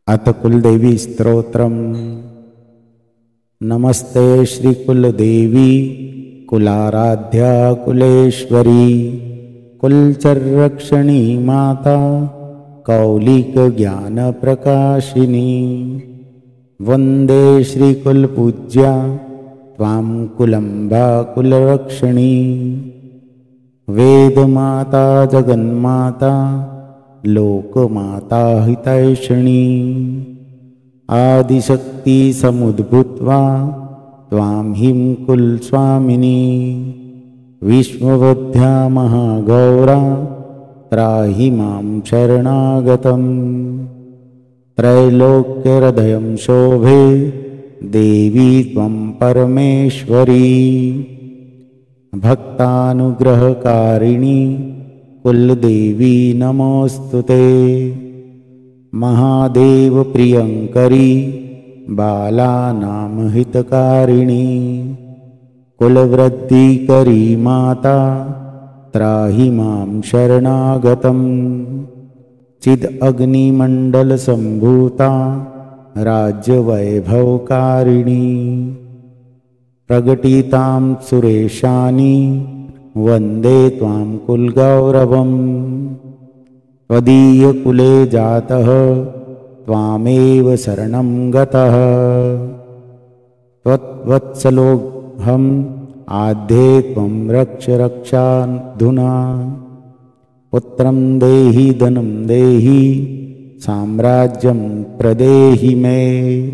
अथ कुलदेवी स्तोत्रम्। नमस्ते श्रीकुलदेवी कुलाराध्या कुलेश्वरी कुलचरक्षणी माता कौलिकज्ञानप्रकाशिनी। वन्दे श्रीकुलपूज्या त्वां कुलम्बा कुलरक्षणी। वेदमाता जगन्माता लोकमाता हितैषिणी। आदिशक्ति समुद्भूत्वा त्वां हीं कुलस्वामिनी। विश्ववध्या महागौरा त्राहि मां शरणागतं। त्रैलोक्यहृदयं शोभे देवी त्वं परमेश्वरी। भक्तानुग्रहकारिणी कुलदेवी नमोस्तुते। महादेव प्रियंकरी बालानां हितकारिणी। कुलवृद्धिकरी माता त्राहि मां शरणागतं। चिदग्निमण्डलसम्भूता राज्यवैभवकारिणी। प्रगटितां सुरेशानी वन्दे त्वां कुलगौरवम्। त्वदीयकुले जातः त्वामेव शरणं गतः। त्वत्वत्सलोऽहम् आध्ये त्वं रक्ष रक्षाधुना। पुत्रं देहि धनं देहि साम्राज्यं प्रदेहि मे।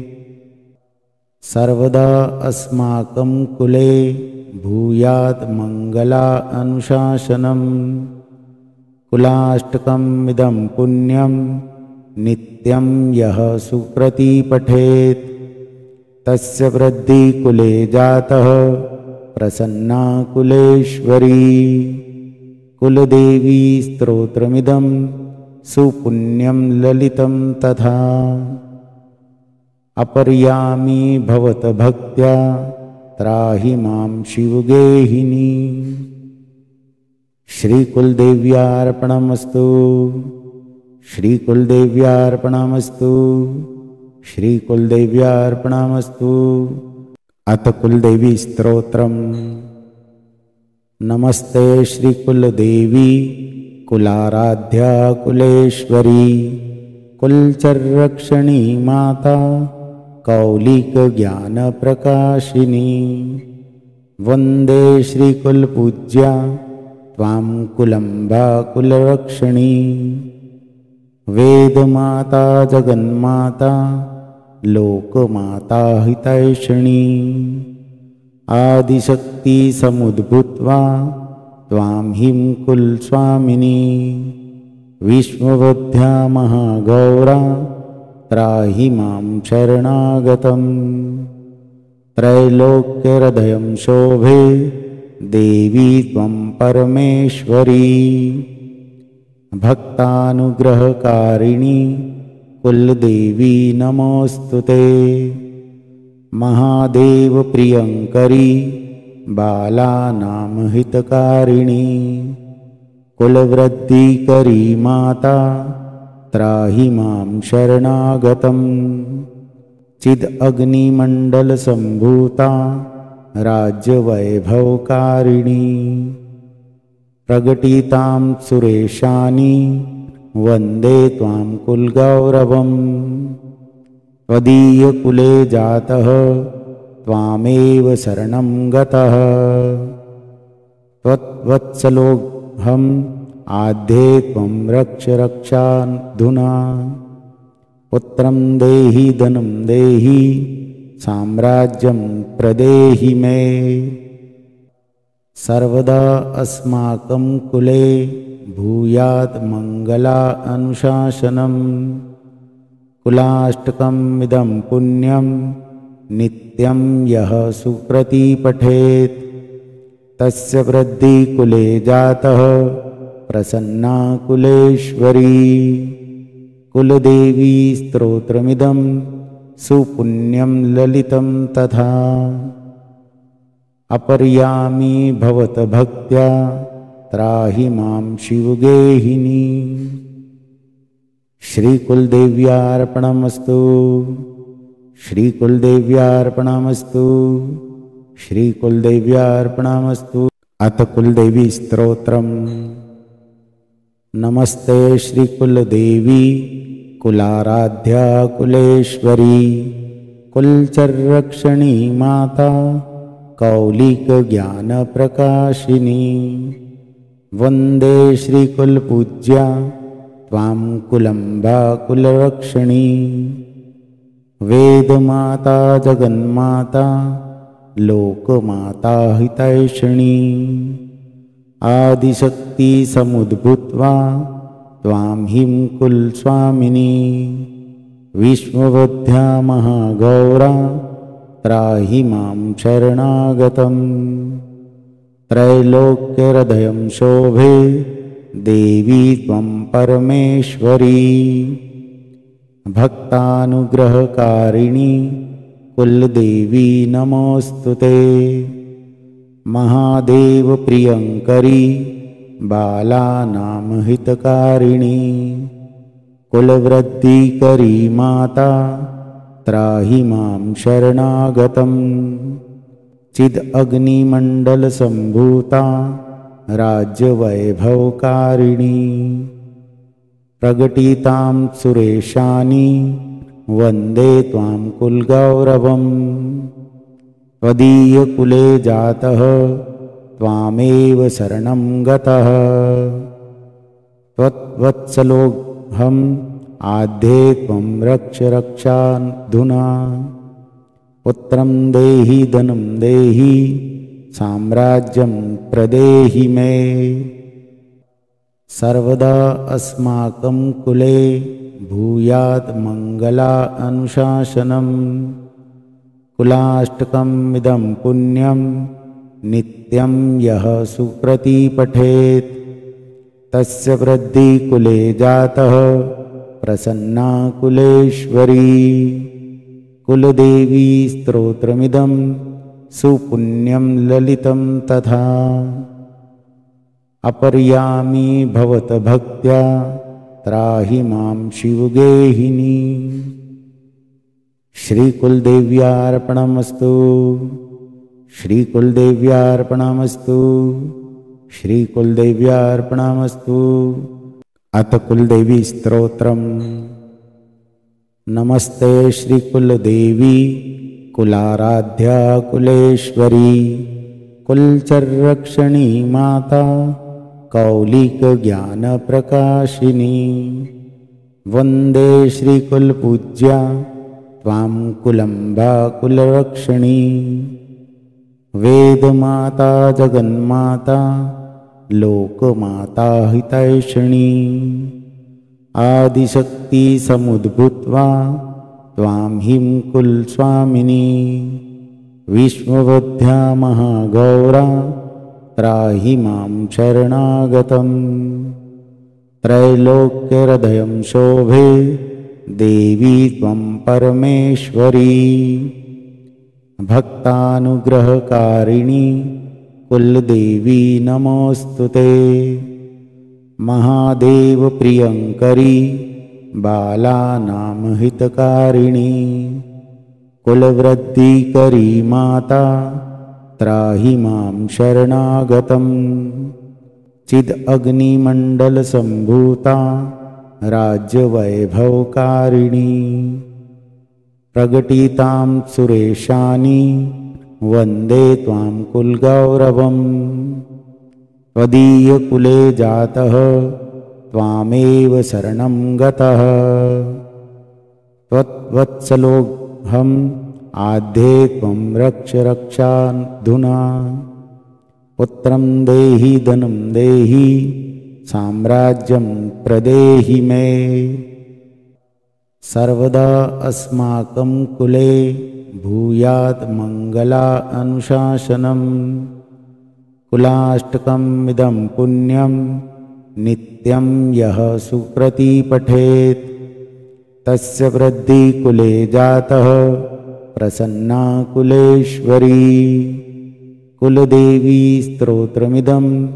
सर्वदा अस्माकं कुले भूयात् मङ्गला अनुशासनम्। कुलाष्टकमिदं पुण्यं नित्यं यः सुकृती पठेत्। तस्य वृद्धि कुले जातः प्रसन्ना कुलेश्वरी। कुलदेवी स्तोत्रमिदं सुपुण्यं ललितं तथा। अपरयामि भवत भक्त्या त्राहि मां शिवगेहिनी। श्रीकुलदेव्यार्पणमस्तु श्रीकुलदेव्यार्पणमस्तु श्रीकुलदेव्यार्पणमस्तु। अथ कुलदेवी स्तोत्रम्। नमस्ते श्रीकुलदेवी कुलाराध्या कुलेश्वरी कुलचरक्षणी माता कौलिकज्ञानप्रकाशिनी। वन्दे श्रीकुलपूज्या त्वां कुलम्बा कुलरक्षणी। वेदमाता जगन्माता लोकमाता हितैषिणी। आदिशक्ति समुद्भूत्वा त्वां हीं कुलस्वामिनी। विश्ववध्या महागौरा त्राहि मां शरणागतं। त्रैलोक्यहृदयं शोभे देवी त्वं परमेश्वरी। भक्तानुग्रहकारिणी कुलदेवी नमोस्तुते। महादेव प्रियंकरी बालानां हितकारिणी। कुलवृद्धिकरी माता त्राहि मां शरणागतं। चिदग्निमण्डलसम्भूता राज्यवैभवकारिणी। प्रगटितां सुरेशानी वन्दे त्वां कुलगौरवम्। त्वदीयकुले जातः त्वामेव शरणं गतः। त्वत्वत्सलोऽहम् आध्ये त्वं रक्ष रक्षाधुना। पुत्रं देहि धनं देहि साम्राज्यं प्रदेहि मे। सर्वदा अस्माकं कुले भूयात् मङ्गला अनुशासनम्। कुलाष्टकमिदं पुण्यं नित्यं यः सुकृती पठेत्। तस्य वृद्धि कुले जातः प्रसन्ना कुलेश्वरी। कुलदेवी स्तोत्रमिदं सुपुण्यं ललितं तथा। अपरयामि भवत भक्त्या त्राहि मां शिवगेहिनी। श्रीकुलदेव्यार्पणमस्तु। श्रीकुलदेव्यार्पणमस्तु। श्रीकुलदेव्यार्पणमस्तु। अथ कुलदेवी स्तोत्रम्। नमस्ते श्रीकुलदेवी कुलाराध्या कुलेश्वरी कुलचर्रक्षणी माता कौलिक ज्ञान प्रकाशिनी। वंदे श्रीकुलपूज्या त्वां कुलम्बा कुलरक्षणी। वेदमाता जगन्माता लोकमाता हितैषिणी। आदिशक्ति समुद्भूत्वा त्वां हीं कुलस्वामिनी। विश्ववध्या महागौरा त्राहि मां शरणागतम्। त्रैलोक्यहृदयं शोभे देवी त्वं परमेश्वरी। भक्तानुग्रहकारिणी कुलदेवी नमोस्तुते। महादेव प्रियंकरी बालानां हितकारिणी। कुलवृद्धिकरी माता त्राहि मां शरणागतम्। चिदग्निमण्डलसम्भूता राज्यवैभवकारिणी। प्रगटितां सुरेशानी वन्दे त्वां कुलगौरवम्। त्वदीयकुले जातः त्वामेव शरणं गतः। त्वत्वत्सलोऽहम् आध्ये त्वं रक्ष रक्षाधुना। पुत्रं देहि धनं देहि साम्राज्यं प्रदेहि मे। सर्वदा अस्माकं कुले भूयात् मङ्गला अनुशासनम्। कुलाष्टकमिदं पुण्यं नित्यं यः सुकृती पठेत् तस्य वृद्धि कुले जातः प्रसन्ना कुलेश्वरी। कुलदेवी स्तोत्रमिदं सुपुण्यं ललितं तथा। अपर्यामि भवत भक्त्या त्राहि मां शिवगेहिनी। श्रीकुलदेव्यार्पणमस्तु। श्रीकुलदेव्यार्पणमस्तु। श्रीकुलदेव्यार्पणमस्तु। अथ कुलदेवी स्तोत्रम्। नमस्ते श्रीकुलदेवी कुलाराध्या कुलेश्वरी कुलचर्रक्षणी माता कौलिक ज्ञान प्रकाशिनी। वंदे श्रीकुलपूज्या त्वां कुलम्बा कुलरक्षणी। वेदमाता जगन्माता लोकमाता हितैषिणी। आदिशक्ति समुद्भूत्वा त्वां हीं कुलस्वामिनी। विश्ववध्या महागौरा त्राहि मां शरणागतम्। त्रैलोक्यहृदयं शोभे देवी त्वं परमेश्वरी। भक्तानुग्रहकारिणी कुलदेवी नमोस्तुते। महादेव प्रियंकरी बालानां हितकारिणी। कुलवृद्धिकरी माता त्राहि मां शरणागतम्। चिदग्निमण्डलसम्भूता राज्यवैभवकारिणी। प्रगटितां सुरेशानी वन्दे त्वां कुलगौरवम्। त्वदीयकुले जातः त्वामेव शरणं गतः। त्वत्वत्सलोऽहम् आध्ये त्वं रक्ष रक्षाधुना। पुत्रं देहि धनं देहि साम्राज्यं प्रदेहि मे। सर्वदा अस्माकं कुले भूयात् मङ्गला अनुशासनम्। कुलाष्टकमिदं पुण्यं नित्यं यः सुकृती पठेत् तस्य वृद्धि कुले जातः प्रसन्ना कुलेश्वरी। कुलदेवी स्तोत्रमिदं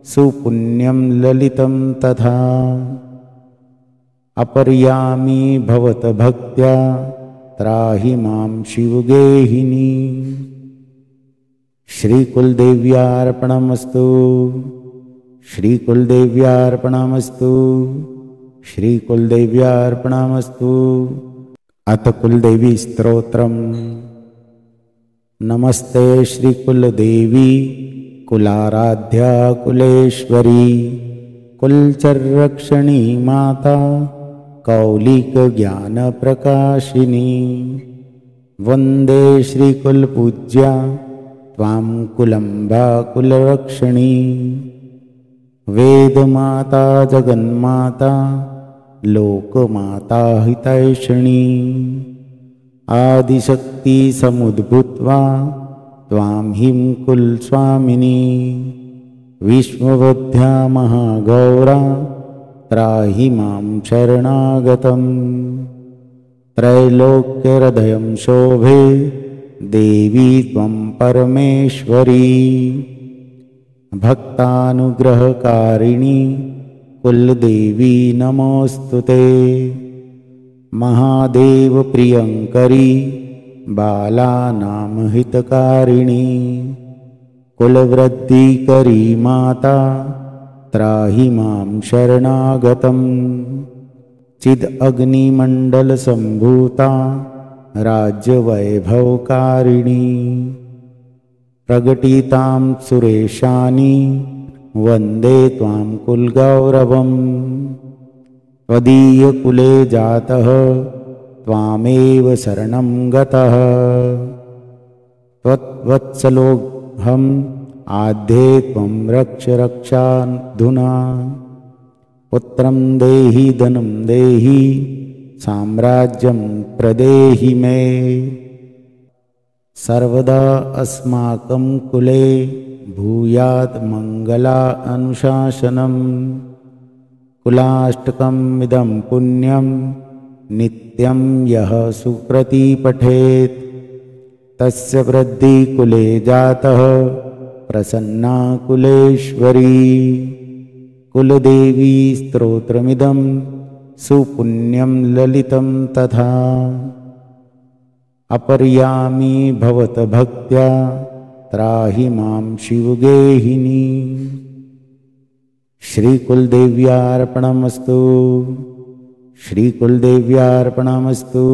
सुपुण्यं ललितं तथा। अपर्यामी भवत भक्त्या त्राहि मां शिवगेहिनी। श्री कुलदेव्यार्पणमस्तु। श्री कुलदेव्यार्पणमस्तु। श्री कुलदेव्यार्पणमस्तु। अथ कुलदेवी स्तोत्रम्। नमस्ते श्री कुलदेवी कुलाराध्या कुलेश्वरी कुलचर्रक्षणी माता कौलिक ज्ञान प्रकाशिनी। वंदे श्री कुलपूज्या त्वां कुलंबा कुलरक्षणी। वेदमाता जगन्माता लोकमाता हितैषिणी। आदिशक्ति समुद्भूत्वा त्वां हीं कुलस्वामिनी। विश्ववध्या महागौरा त्राहि मां शरणागतम्। त्रैलोक्यहृदयं शोभे देवी त्वं परमेश्वरी। भक्तानुग्रहकारिणी कुलदेवी नमोस्तुते। महादेव प्रियंकरी बालानां हितकारिणी। कुलवृद्धिकरी माता त्राहि मां शरणागतम्। चिद अग्निमंडल संभूता राज्यवैभवकारिणी। प्रगटितां सुरेशानी वंदे त्वां कुलगौरवम्। त्वदीयकुले जातः त्वामेव शरणं गतः। त्वत्वत्सलोऽहम् आध्ये त्वं रक्ष रक्षाधुना। पुत्रं देहि धनं देहि साम्राज्यं प्रदेहि मे। सर्वदा अस्माकं कुले भूयात् मंगला अनुशासनम्। कुलाष्टकमिदं पुण्यं नित्यं यः सुकृती पठेत् तस्य वृद्धि कुले जातः प्रसन्ना कुलेश्वरी। कुलदेवी स्तोत्रमिदं सुपुण्यं ललितं तथा। अपर्यामी भवत भक्त्या त्राहि मां शिवगेहिनी। श्री कुलदेव्यार्पणमस्तु। श्री कुलदेव्यार्पणमस्तु।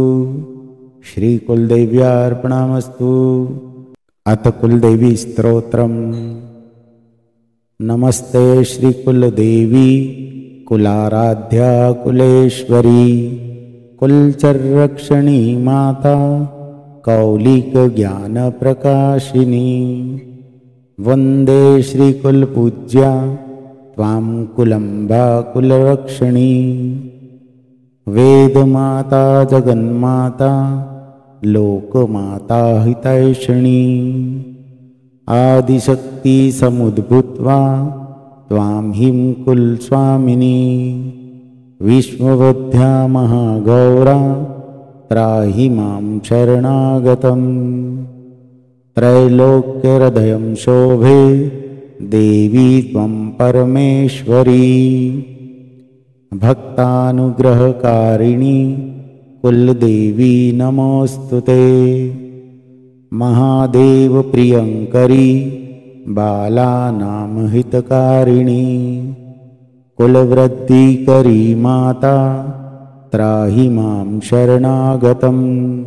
श्री कुलदेव्यार्पणमस्तु। अथ कुलदेवी स्तोत्रम्। नमस्ते श्री कुलदेवी कुलाराध्या कुलेश्वरी कुलचर्रक्षणी माता कौलिक ज्ञान प्रकाशिनी। वंदे श्री कुलपूज्या त्वां कुलंबा कुलरक्षणी। वेदमाता जगन्माता लोकमाता हितैषिणी। आदिशक्ति समुद्भूत्वा त्वां हीं कुलस्वामिनी। विश्ववध्या महागौरा त्राहि मां शरणागतम्। त्रैलोक्यहृदयं शोभे देवी त्वं परमेश्वरी। भक्तानुग्रहकारिणी कुलदेवी नमोस्तुते। महादेव प्रियंकरी बालानां हितकारिणी। कुलवृद्धिकरी माता त्राहि मां शरणागतम्।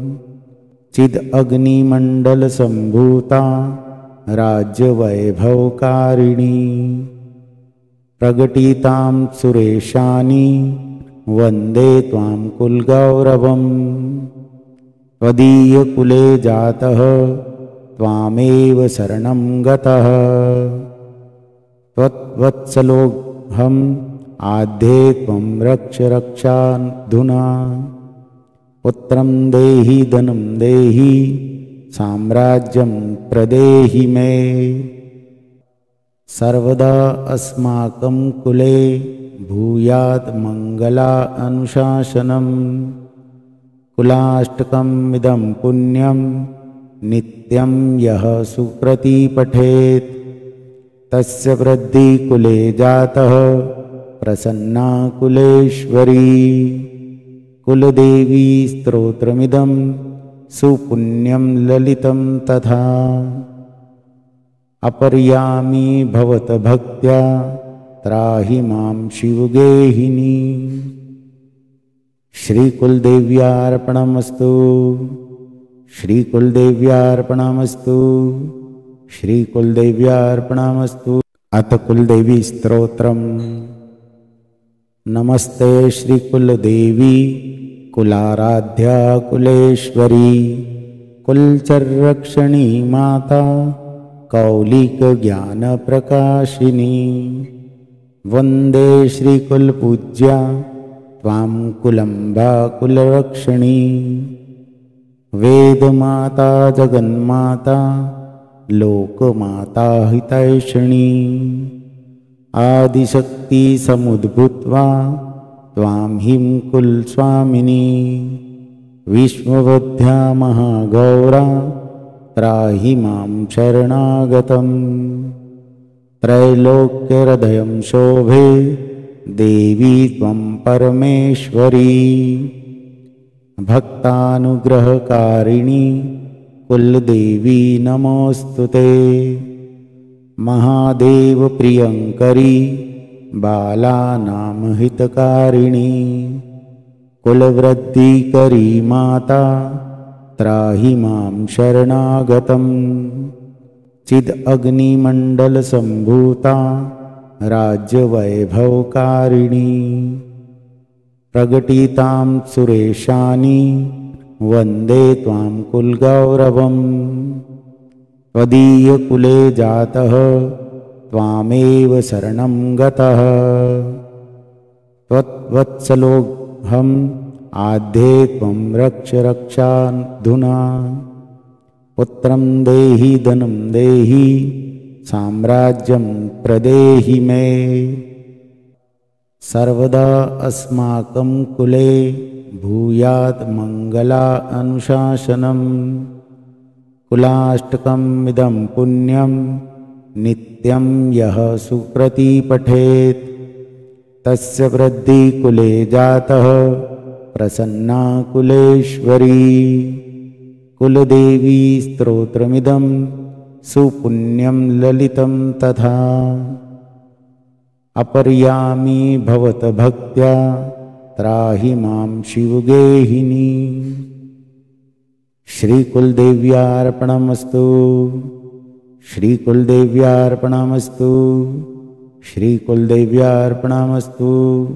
चिद अग्निमंडल संभूता राज्यवैभवकारिणी। प्रगटितां सुरेशानी वंदे त्वां कुलगौरवम्। त्वदीयकुले जातः त्वामेव शरणं गतः। त्वत्वत्सलोऽहम् आध्ये त्वं रक्ष रक्षाधुना। पुत्रं देहि धनं देहि साम्राज्यं प्रदेहि मे। सर्वदा अस्माकं कुले भूयात् मंगला अनुशासनम्। कुलाष्टकमिदं पुण्यं नित्यं यः सुकृती पठेत् तस्य वृद्धि कुले जातः प्रसन्ना कुलेश्वरी। कुलदेवी स्तोत्रमिदं सुपुण्यं ललितं तथा। अपर्यामी भवत भक्त्या त्राहि मां शिवगेहिनी। श्री कुलदेव्यार्पणमस्तु। श्री कुलदेव्यार्पणमस्तु। श्री कुलदेव्यार्पणमस्तु। अथ कुलदेवी स्तोत्रम्। नमस्ते श्री कुलदेवी कुलाराध्या कुलेश्वरी। कुलचर्रक्षणी माता कौलिक ज्ञान प्रकाशिनी। वंदे श्री कुलपूज्या त्वां कुलंबा कुलरक्षणी। वेदमाता जगन्माता लोकमाता हितैषिणी। आदिशक्ति समुद्भूत्वा त्वां हीं कुलस्वामिनी। विश्ववध्या महागौरा त्राहि मां शरणागतम्। त्रैलोक्यहृदयं शोभे देवी त्वं परमेश्वरी। भक्तानुग्रहकारिणी कुलदेवी नमोस्तुते। महादेव प्रियंकरी बालानां हितकारिणी। कुलवृद्धिकरी माता त्राहि मां शरणागतम्। चिद अग्निमंडल संभूता राज्यवैभवकारिणी। प्रगटितां सुरेशानी वंदे त्वां कुलगौरवम्। त्वदीयकुले जातः त्वामेव शरणं गतः। त्वत्वत्सलोऽहम् आध्ये त्वं रक्ष रक्षाधुना। पुत्रं देहि धनं देहि साम्राज्यं प्रदेहि मे। सर्वदा अस्माकं कुले भूयात् मंगला अनुशासनम्। कुलाष्टकमिदं पुण्यं नित्यं यः सुप्रतिपठेत् तस्य वृद्धि कुले जातः प्रसन्ना कुलेश्वरी। कुलदेवी स्तोत्रमिदं सुपुण्यं ललितं तथा। अपर्यामी भवत भक्त्या त्राहि मां शिवगेहिनी। श्री कुलदेव्यार्पणमस्तु। श्री कुलदेव्यार्पणमस्तु। श्री कुलदेव्यार्पणमस्तु।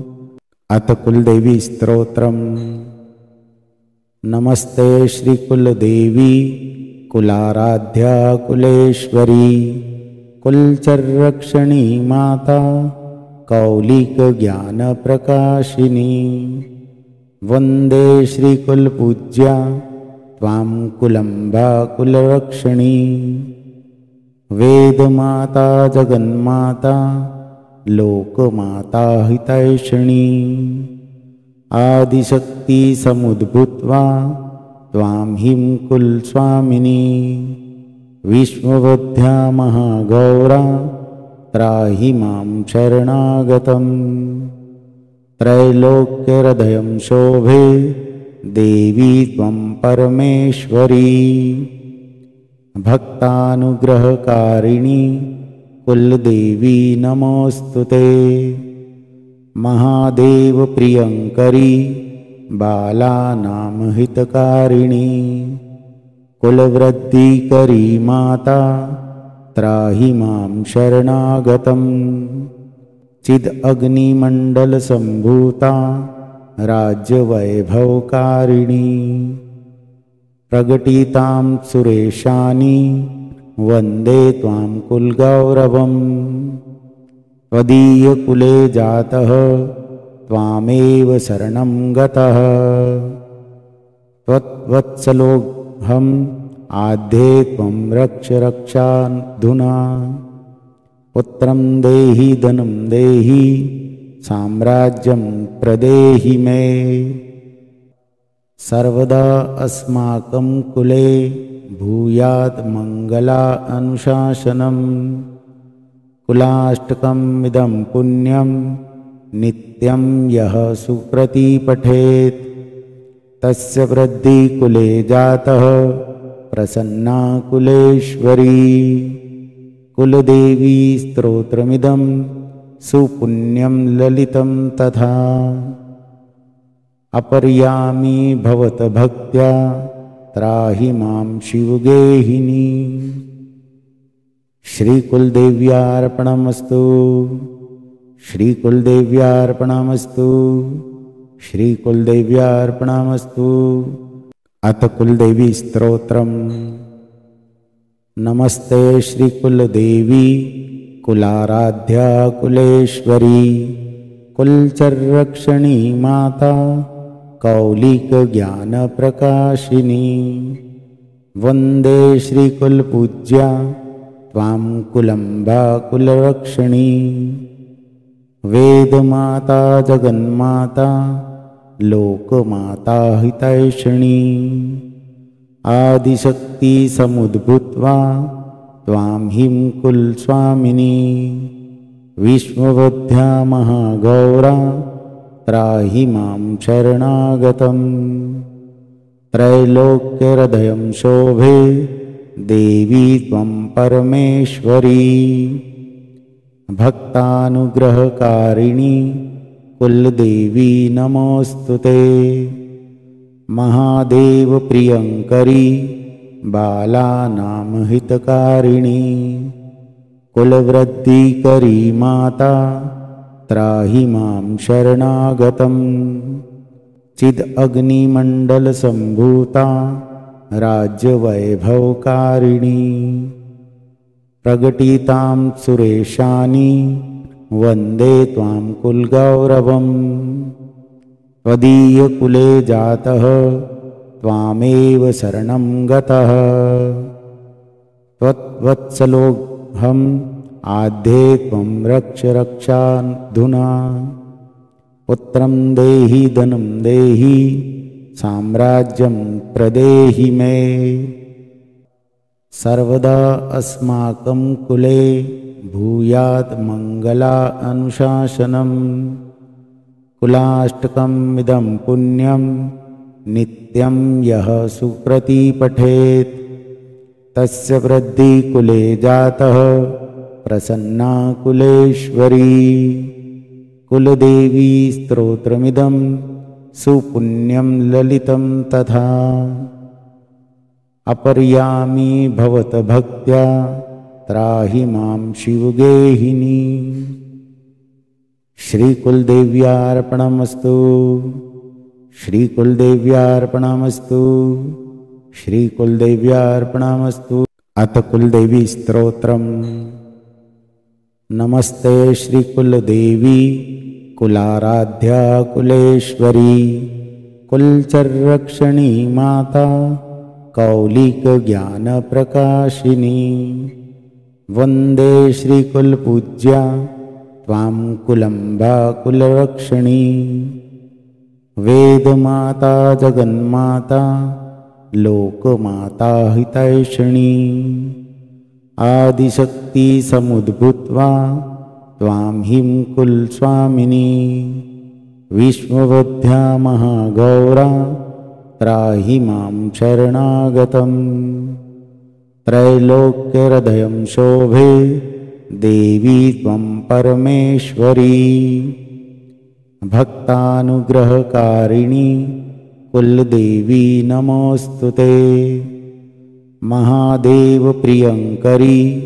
अथ कुलदेवी स्तोत्रम्। नमस्ते श्री कुलदेवी कुलाराध्या कुलेश्वरी। कुलचर्रक्षणी माता कौलिक ज्ञान प्रकाशिनी। वंदे श्री कुलपूज्या त्वां कुलंबा कुलरक्षणी। वेदमाता जगन्माता लोकमाता हितैषिणी। आदिशक्ति समुद्भूत्वा त्वां हीं कुलस्वामिनी। विश्ववध्या महागौरा त्राहि मां शरणागतम्। त्रैलोक्यहृदयं शोभे देवी त्वं परमेश्वरी। भक्तानुग्रहकारिणी कुलदेवी नमोस्तुते। महादेव प्रियंकरी बालानां हितकारिणी। कुलवृद्धिकरी माता त्राहि मां शरणागतम्। चिद अग्निमंडल संभूता राज्यवैभवकारिणी। प्रगटितां सुरेशानी वंदे त्वां कुलगौरवम्। त्वदीयकुले जातः त्वामेव शरणं गतः। त्वत्वत्सलोऽहम् आध्ये त्वं रक्ष रक्षाधुना। पुत्रं देहि धनं देहि साम्राज्यं प्रदेहि मे। सर्वदा अस्माकं कुले भूयात् मंगला अनुशासनम्। कुलाष्टकमिदं पुण्यं नित्यं यः सुकृती पठेत् तस्य वृद्धिकुले जातः प्रसन्ना कुलेश्वरी। कुलदेवी स्तोत्रमिदं सुपुण्यं ललितं तथा अपर्यामी भवत भक्त्या त्राहि मां शिवगेहिनी। श्रीकुलदेव्यार्पणमस्तु, श्रीकुलदेव्यार्पणमस्तु, श्रीकुलदेव्यार्पणमस्तु। अथ कुलदेवी स्तोत्रम्। नमस्ते श्रीकुलदेवी कुलाराध्या कुलेश्वरी कुलचरक्षणी माता कौलिकज्ञानप्रकाशिनी। वन्दे श्रीकुलपूज्या त्वां कुलम्बा कुलरक्षणी। वेदमाता जगन्माता लोकमाता हितैषिणी। आदिशक्ति समुद्भूत्वा त्वां हिं कुलस्वामिनी। विश्ववध्या महागौरा त्राहि मां शरणागतम्। त्रैलोक्यहृदयं शोभे देवी त्वं परमेश्वरी। भक्तानुग्रहकारिणी कुलदेवी नमोऽस्तुते। महादेव प्रियंकरी बालानां हितकारिणी। कुलवृद्धिकरी माता त्राहि मां शरणागतम्। चिदग्निमण्डलसम्भूता राज्यवैभवकारिणी। प्रकटितां सुरेशानी वन्दे त्वां कुलगौरवम्। त्वदीयकुले जातः त्वामेव शरणं गतः। त्वत्वत्सलोऽहम् आद्ये त्वं रक्ष रक्षाधुना। पुत्रं देहि धनं देहि साम्राज्यं प्रदेहि मे। सर्वदा अस्माकं कुले भूयात् मङ्गलानुशासनम्। कुलाष्टकमिदं पुण्यं नित्यं यः सुकृती पठेत् तस्य वृद्धिकुले जातः प्रसन्ना कुलेश्वरी। कुलदेवी स्तोत्रमिदं सुपुण्यं ललितं तथा अपर्यामी भवत भक्त्या त्राहि मां शिवगेहिनी। श्रीकुलदेव्यार्पणमस्तु, श्रीकुलदेव्यार्पणमस्तु, श्रीकुलदेव्यार्पणमस्तु। अथ कुलदेवी स्तोत्रम्। नमस्ते श्रीकुलदेवी कुलाराध्या कुलेश्वरी कुलचरक्षणी माता कौलिकज्ञानप्रकाशिनी। वन्दे श्रीकुलपूज्या त्वां कुलम्बा कुलरक्षणी। वेदमाता जगन्माता लोकमाता हितैषिणी। आदिशक्ति समुद्भूत्वा त्वां हिं कुलस्वामिनी। विश्ववध्या महागौरा त्राहि मां शरणागतम्। त्रैलोक्यहृदयं शोभे देवी त्वं परमेश्वरी। भक्तानुग्रहकारिणी कुलदेवी नमोऽस्तुते। महादेव प्रियंकरी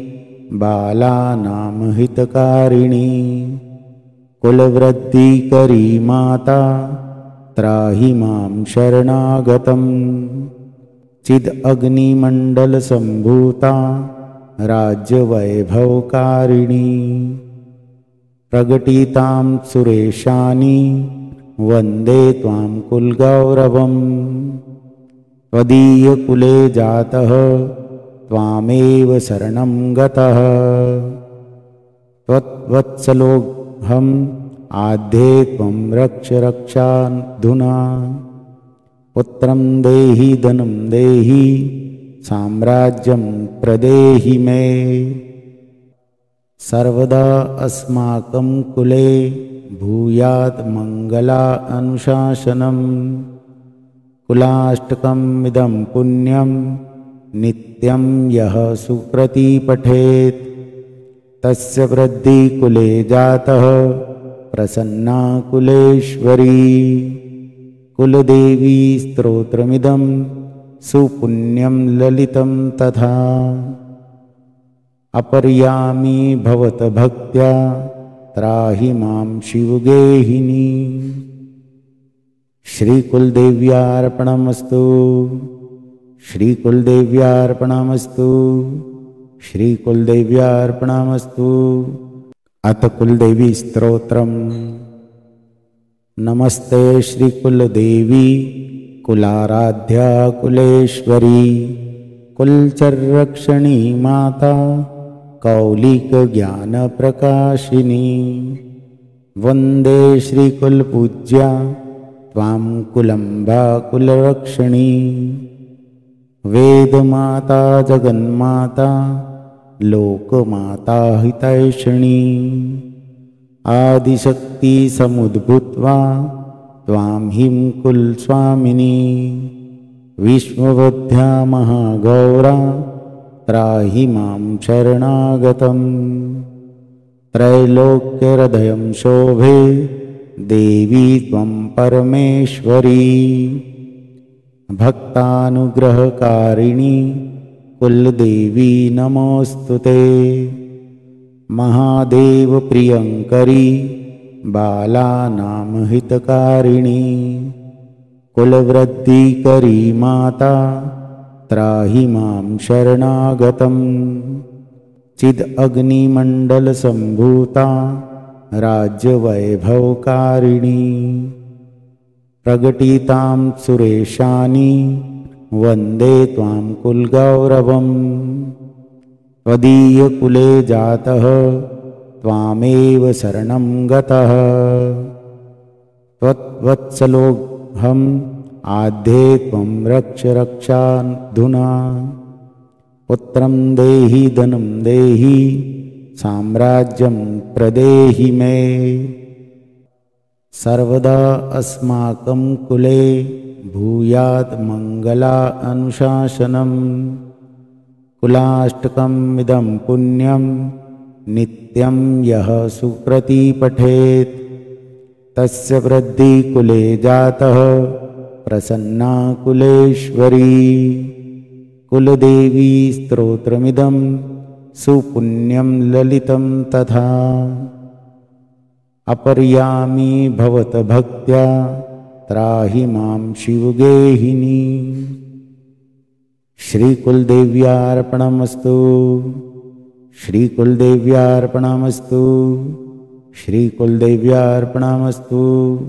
बालानां हितकारिणी। कुलवृद्धिकरी माता त्राहि मां शरणागतम्। चिदग्निमण्डलसम्भूता राज्यवैभवकारिणी। प्रकटितां सुरेशानी वन्दे त्वां कुलगौरवम्। त्वदीयकुले जातः त्वामेव शरणं गतः। त्वत्वत्सलोऽहम् आद्ये त्वं रक्ष रक्षाधुना। पुत्रं देहि धनं देहि साम्राज्यं प्रदेहि मे। सर्वदा अस्माकं कुले भूयात् मंगला अनुशासनम। कुलाष्टकमिदं पुण्यं नित्यं यः सुकृती पठेत् तस्य वृद्धि कुले जातः प्रसन्ना कुलेश्वरी। कुलदेवी स्तोत्रमिदं सुपुण्यं ललितं तथा। अपर्यामी भवत भक्त्या त्राहि मां शिवगेहिनी। श्री कुलदेव्यार्पणमस्तु। श्री कुलदेव्यार्पणमस्तु। श्री कुलदेव्यार्पणमस्तु। अथ कुलदेवी स्तोत्रम्। नमस्ते श्री कुलदेवी कुलाराध्या कुलेश्वरी। कुलचरक्षणी माता कौलिक ज्ञान प्रकाशिनी। वंदे श्री कुलपूज्या त्वां कुलंबा कुलरक्षणी। वेदमाता जगन्माता लोकमाता हितैषिणी। आदिशक्ति समुद्भूत्वा त्वां हिं कुलस्वामिनी। विश्ववध्या महागौरा त्राहि मां शरणागतम्। त्रैलोक्यहृदयं शोभे देवी त्वं परमेश्वरी। भक्तानुग्रहकारिणी कुलदेवी नमोस्तुते। महादेव प्रियंकरी बालानां हितकारिणी। कुलवृद्धिकरी माता त्राहि मां शरणागतम्। चिद अग्निमंडल संभूता राज्यवैभवकारिणी। प्रगटितां सुरेशानी वंदे त्वां कुलगौरवम्। त्वदीयकुले जातः त्वामेव शरणं गतः। त्वत्वत्सलोऽहम् आध्ये त्वं रक्ष रक्षाधुना। पुत्रं देहि धनं देहि साम्राज्यं प्रदेहि मे। सर्वदा अस्माकं कुले भूयात् मंगला अनुशासनम्। कुलाष्टकमिदं पुण्यं नित्यं यः सुकृती पठेत् तस्य वृद्धि कुले जातः प्रसन्ना कुलेश्वरी। कुलदेवी स्तोत्रमिदं सुपुण्यं ललितं तथा। अपर्यामी भवत भक्त्या त्राहि मां शिवगेहिनी। श्री कुलदेव्यार्पणमस्तु। श्री कुलदेव्यार्पणमस्तु। श्री कुलदेव्यार्पणमस्तु।